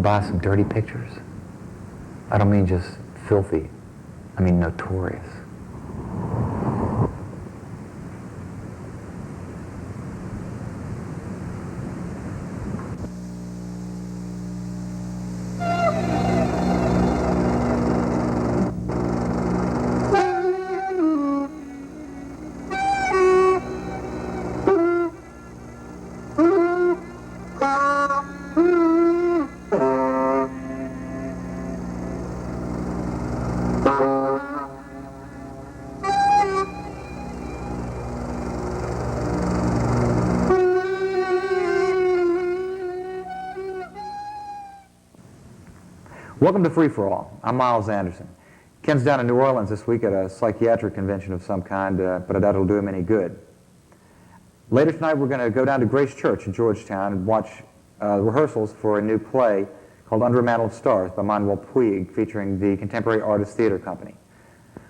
buy some dirty pictures? I don't mean just filthy. I mean notorious. Welcome to Free For All. I'm Miles Anderson. Ken's down in New Orleans this week at a psychiatric convention of some kind, but I doubt it'll do him any good. Later tonight we're going to go down to Grace Church in Georgetown and watch rehearsals for a new play called Under a Mantle of Stars by Manuel Puig, featuring the Contemporary Artists Theater Company.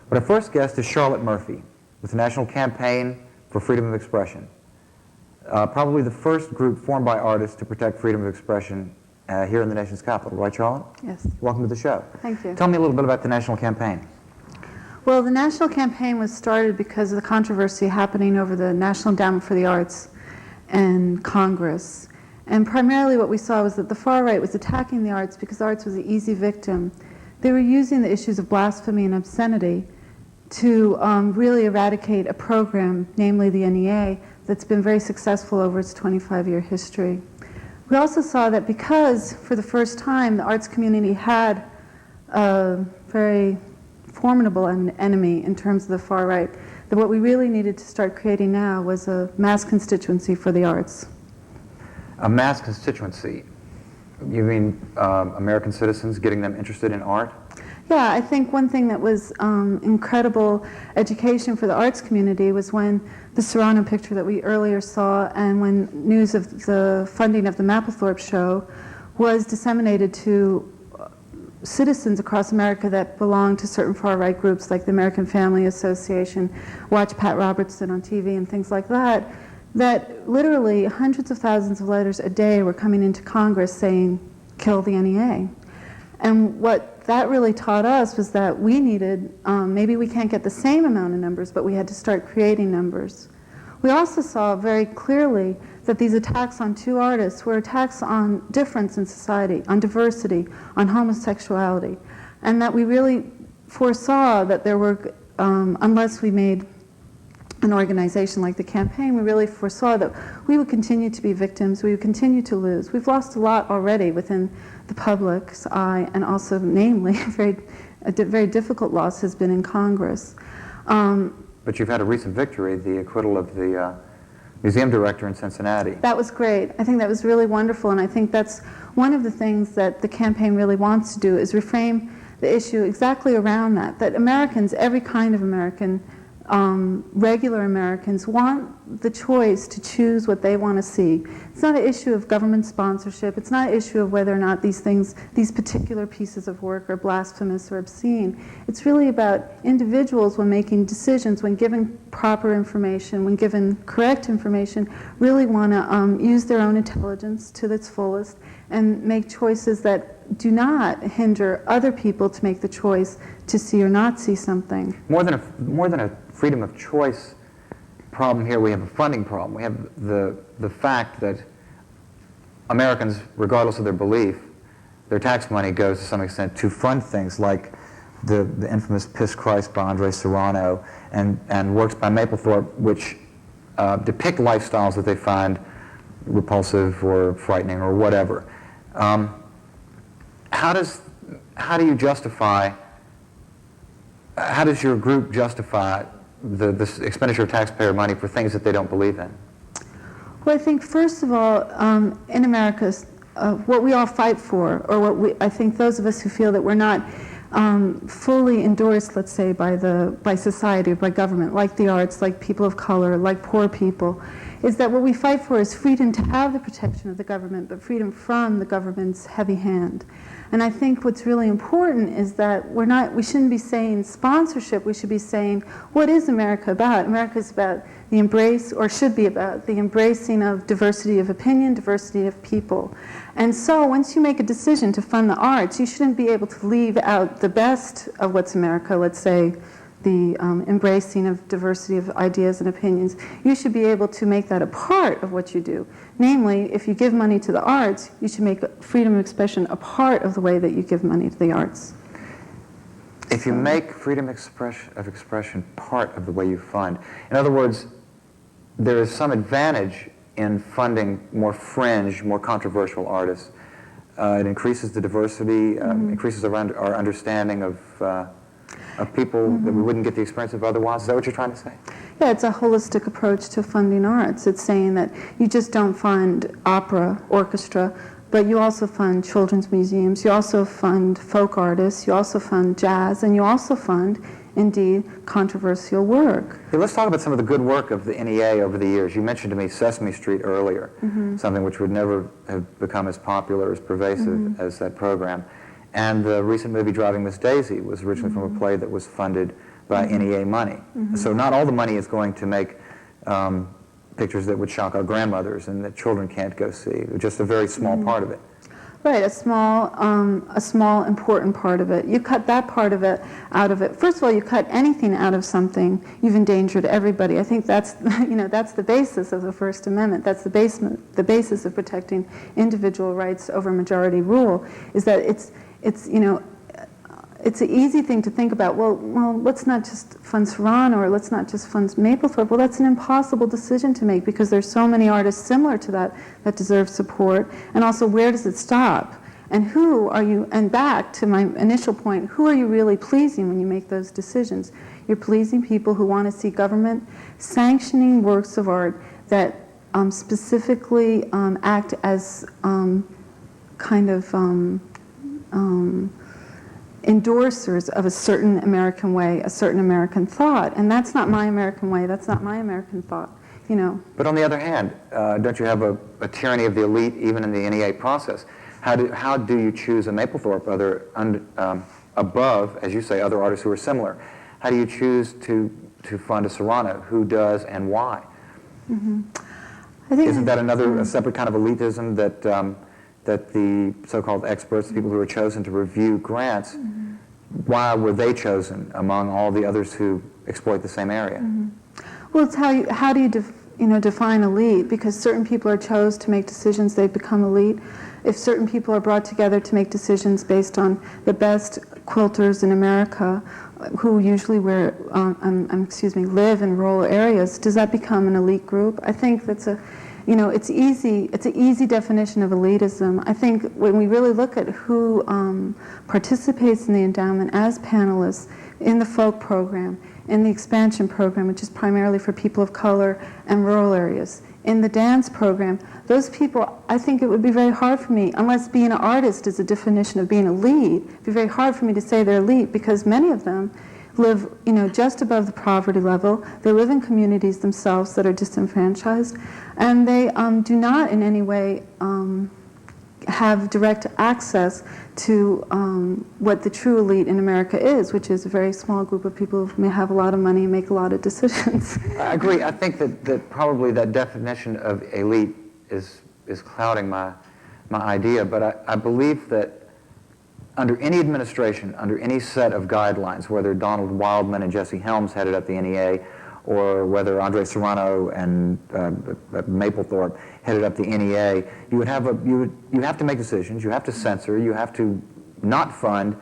But our first guest is Charlotte Murphy with the National Campaign for Freedom of Expression. Probably the first group formed by artists to protect freedom of expression here in the nation's capital. Right, Charlotte? Yes. Welcome to the show. Thank you. Tell me a little bit about the National Campaign. Well, the National Campaign was started because of the controversy happening over the National Endowment for the Arts and Congress. And primarily what we saw was that the far right was attacking the arts because the arts was an easy victim. They were using the issues of blasphemy and obscenity to really eradicate a program, namely the NEA, that's been very successful over its 25-year history. We also saw that because, for the first time, the arts community had a very formidable enemy in terms of the far right, that what we really needed to start creating now was a mass constituency for the arts. A mass constituency? You mean American citizens, getting them interested in art? Yeah, I think one thing that was incredible education for the arts community was when the Serrano picture that we earlier saw and when news of the funding of the Mapplethorpe show was disseminated to citizens across America that belonged to certain far-right groups like the American Family Association, watch Pat Robertson on TV and things like that, that literally hundreds of thousands of letters a day were coming into Congress saying, kill the NEA. And what that really taught us was that we needed, maybe we can't get the same amount of numbers, but we had to start creating numbers. We also saw very clearly that these attacks on two artists were attacks on difference in society, on diversity, on homosexuality, and that we really foresaw that there were, unless we made an organization like the campaign, we really foresaw that we would continue to be victims, we would continue to lose. We've lost a lot already within the public's eye, and also, namely, a very difficult loss has been in Congress. But you've had a recent victory, the acquittal of the museum director in Cincinnati. That was great. I think that was really wonderful, and I think that's one of the things that the campaign really wants to do, is reframe the issue exactly around that Americans, every kind of American, regular Americans, want the choice to choose what they want to see. It's not an issue of government sponsorship. It's not an issue of whether or not these particular pieces of work are blasphemous or obscene. It's really about individuals, when making decisions, when given proper information, when given correct information, really want to use their own intelligence to its fullest and make choices that do not hinder other people to make the choice to see or not see something. More than a freedom of choice problem here, we have a funding problem. We have the fact that Americans, regardless of their belief, their tax money goes to some extent to fund things like the infamous Piss Christ by Andre Serrano and works by Mapplethorpe, which depict lifestyles that they find repulsive or frightening or whatever. How do you justify, how does your group justify the expenditure of taxpayer money for things that they don't believe in? Well, I think first of all, in America, what we all fight for, or I think those of us who feel that we're not fully endorsed, let's say, by society, by government, like the arts, like people of color, like poor people, is that what we fight for is freedom to have the protection of the government, but freedom from the government's heavy hand. And I think what's really important is that we shouldn't be saying sponsorship, we should be saying, what is America about? America is about the embrace, or should be about, the embracing of diversity of opinion, diversity of people. And so once you make a decision to fund the arts, you shouldn't be able to leave out the best of what's America, let's say, the embracing of diversity of ideas and opinions. You should be able to make that a part of what you do. Namely, if you give money to the arts, you should make freedom of expression a part of the way that you give money to the arts. If you make freedom of expression part of the way you fund, in other words, there is some advantage in funding more fringe, more controversial artists. It increases the diversity, increases our understanding of people that we wouldn't get the experience of otherwise. Is that what you're trying to say? Yeah, it's a holistic approach to funding arts. It's saying that you just don't fund opera, orchestra, but you also fund children's museums, you also fund folk artists, you also fund jazz, and you also fund, indeed, controversial work. Hey, let's talk about some of the good work of the NEA over the years. You mentioned to me Sesame Street earlier, something which would never have become as popular, as pervasive as that program. And the recent movie Driving Miss Daisy was originally from a play that was funded by NEA money. So not all the money is going to make pictures that would shock our grandmothers and that children can't go see. Just a very small part of it. Right, a small important part of it. You cut that part of it out of it. First of all, you cut anything out of something, you've endangered everybody. I think that's that's the basis of the First Amendment. That's the basis of protecting individual rights over majority rule. Is that it's an easy thing to think about, well, let's not just fund Serrano or let's not just fund Mapplethorpe. Well, that's an impossible decision to make because there's so many artists similar to that deserve support. And also, where does it stop? And who are you, and back to my initial point, who are you really pleasing when you make those decisions? You're pleasing people who want to see government sanctioning works of art that specifically act as endorsers of a certain American way, a certain American thought. And that's not my American way, that's not my American thought, But on the other hand, don't you have a tyranny of the elite even in the NEA process? How do you choose a Mapplethorpe above, as you say, other artists who are similar? How do you choose to fund a Serrano? Who does and why? I think Isn't that a separate kind of elitism that the so-called experts, the people who are chosen to review grants, why were they chosen among all the others who exploit the same area? Well, it's how do you define elite? Because certain people are chosen to make decisions, they become elite. If certain people are brought together to make decisions based on the best quilters in America, who usually live in rural areas, does that become an elite group? I think that's it's an easy definition of elitism. I think when we really look at who participates in the endowment as panelists in the folk program, in the expansion program, which is primarily for people of color and rural areas, in the dance program, those people, I think it would be very hard for me, unless being an artist is a definition of being elite, it would be very hard for me to say they're elite because many of them live, just above the poverty level. They live in communities themselves that are disenfranchised, and they do not in any way have direct access to what the true elite in America is, which is a very small group of people who may have a lot of money and make a lot of decisions. I agree. I think that probably that definition of elite is clouding my idea, but I believe that under any administration, under any set of guidelines, whether Donald Wildman and Jesse Helms headed up the NEA, or whether Andre Serrano and Mapplethorpe headed up the NEA, you have to make decisions, you have to censor, you have to not fund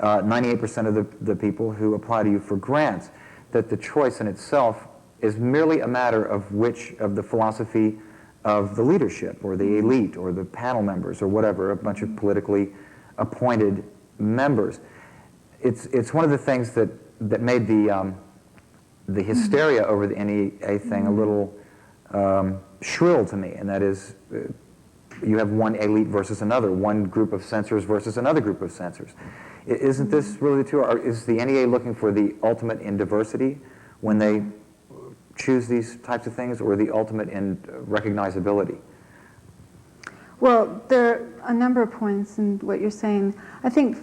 98% of the people who apply to you for grants. That the choice in itself is merely a matter of which of the philosophy of the leadership, or the elite, or the panel members, or whatever, a bunch of politically appointed members. It's one of the things that made the hysteria over the NEA thing a little shrill to me, and that is you have one elite versus another, one group of censors versus another group of censors. Isn't this really the two? Or is the NEA looking for the ultimate in diversity when they choose these types of things, or the ultimate in recognizability? Well, there are a number of points in what you're saying. I think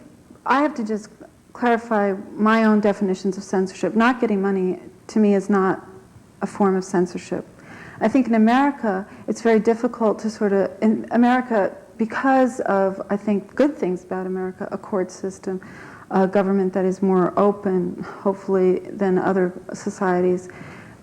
I have to just clarify my own definitions of censorship. Not getting money, to me, is not a form of censorship. I think in America, it's very difficult to sort of, in America, because of, I think, good things about America, a court system, a government that is more open, hopefully, than other societies,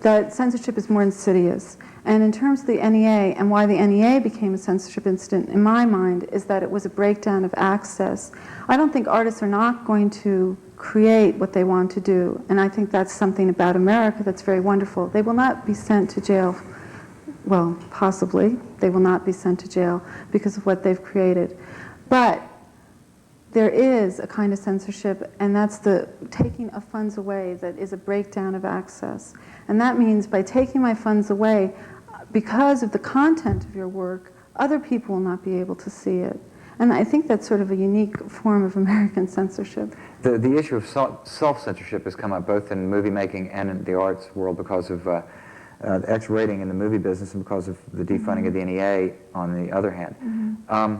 that censorship is more insidious. And in terms of the NEA, and why the NEA became a censorship incident, in my mind, is that it was a breakdown of access. I don't think artists are not going to create what they want to do, and I think that's something about America that's very wonderful. They will not be sent to jail. Well, possibly, they will not be sent to jail because of what they've created. But there is a kind of censorship, and that's the taking of funds away that is a breakdown of access. And that means by taking my funds away, because of the content of your work, other people will not be able to see it. And I think that's sort of a unique form of American censorship. The issue of self-censorship has come up both in movie making and in the arts world because of the X rating in the movie business and because of the defunding of the NEA on the other hand.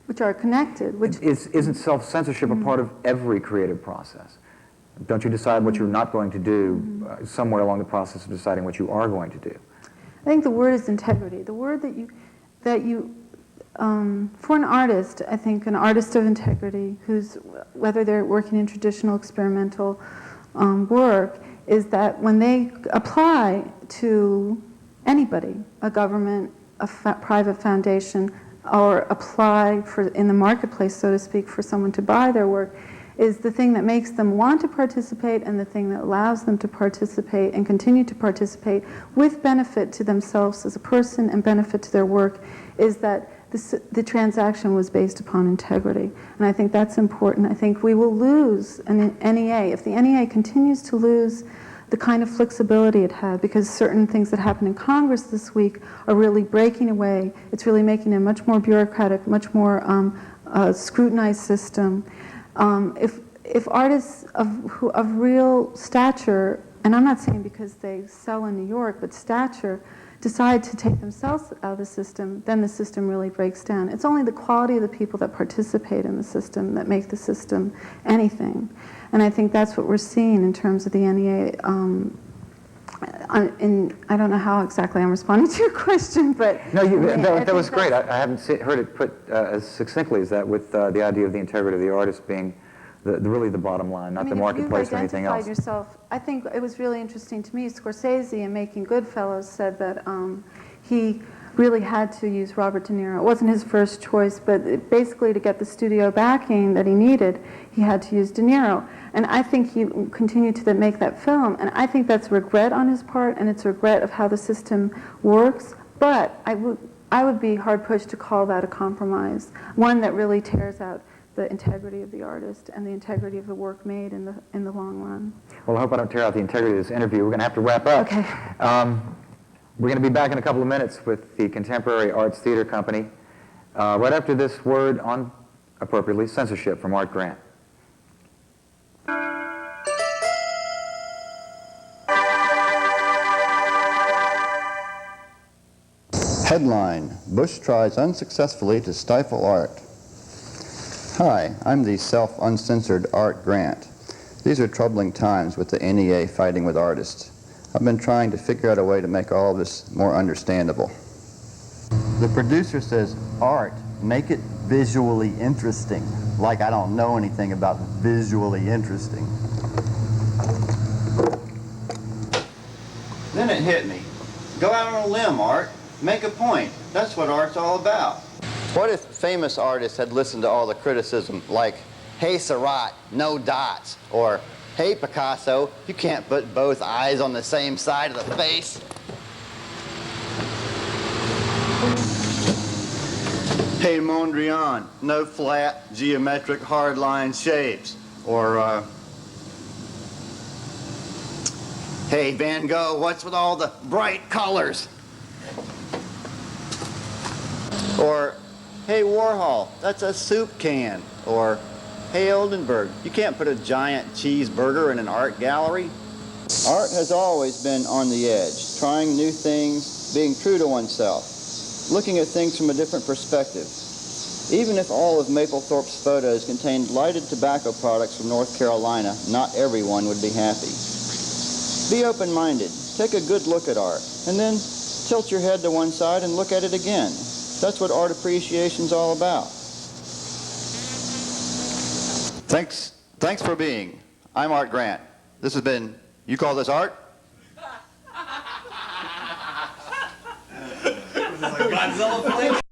Which are connected. Isn't self-censorship a part of every creative process? Don't you decide what you're not going to do somewhere along the process of deciding what you are going to do? I think the word is integrity. The word that you for an artist, I think an artist of integrity, who's, whether they're working in traditional experimental work, is that when they apply to anybody, a government, a private foundation, or apply for in the marketplace, so to speak, for someone to buy their work, is the thing that makes them want to participate and the thing that allows them to participate and continue to participate with benefit to themselves as a person and benefit to their work, is that the transaction was based upon integrity. And I think that's important. I think we will lose an NEA. If the NEA continues to lose the kind of flexibility it had, because certain things that happened in Congress this week are really breaking away. It's really making a much more bureaucratic, much more scrutinized system. If artists of real stature, and I'm not saying because they sell in New York, but stature, decide to take themselves out of the system, then the system really breaks down. It's only the quality of the people that participate in the system that make the system anything. And I think that's what we're seeing in terms of the NEA. I don't know how exactly I'm responding to your question, but... No, that was great. I haven't heard it put as succinctly as that, with the idea of the integrity of the artist being really the bottom line, not the marketplace or anything else. Yourself, I think it was really interesting to me. Scorsese, in making Goodfellas, said that he really had to use Robert De Niro. It wasn't his first choice, but basically to get the studio backing that he needed, he had to use De Niro. And I think he continued to make that film, and I think that's regret on his part, and it's a regret of how the system works. But I would be hard-pushed to call that a compromise, one that really tears out the integrity of the artist and the integrity of the work made in the long run. Well, I hope I don't tear out the integrity of this interview. We're going to have to wrap up. Okay. We're going to be back in a couple of minutes with the Contemporary Arts Theater Company, right after this word on, appropriately, censorship from Art Grant. Headline: Bush tries unsuccessfully to stifle art. Hi, I'm the self-uncensored Art Grant. These are troubling times with the NEA fighting with artists. I've been trying to figure out a way to make all of this more understandable. The producer says, art, make it visually interesting. Like I don't know anything about visually interesting. Then it hit me. Go out on a limb, Art. Make a point. That's what art's all about. What if famous artists had listened to all the criticism, like, hey, Seurat, no dots, or, hey, Picasso, you can't put both eyes on the same side of the face. Hey, Mondrian, no flat, geometric, hard-line shapes, or, hey, Van Gogh, what's with all the bright colors? Or, hey, Warhol, that's a soup can. Or, hey, Oldenburg, you can't put a giant cheeseburger in an art gallery. Art has always been on the edge, trying new things, being true to oneself, looking at things from a different perspective. Even if all of Mapplethorpe's photos contained lighted tobacco products from North Carolina, not everyone would be happy. Be open-minded, take a good look at art, and then tilt your head to one side and look at it again. That's what art appreciation's all about. Thanks for being. I'm Art Grant. This has been, you call this art? Godzilla flick.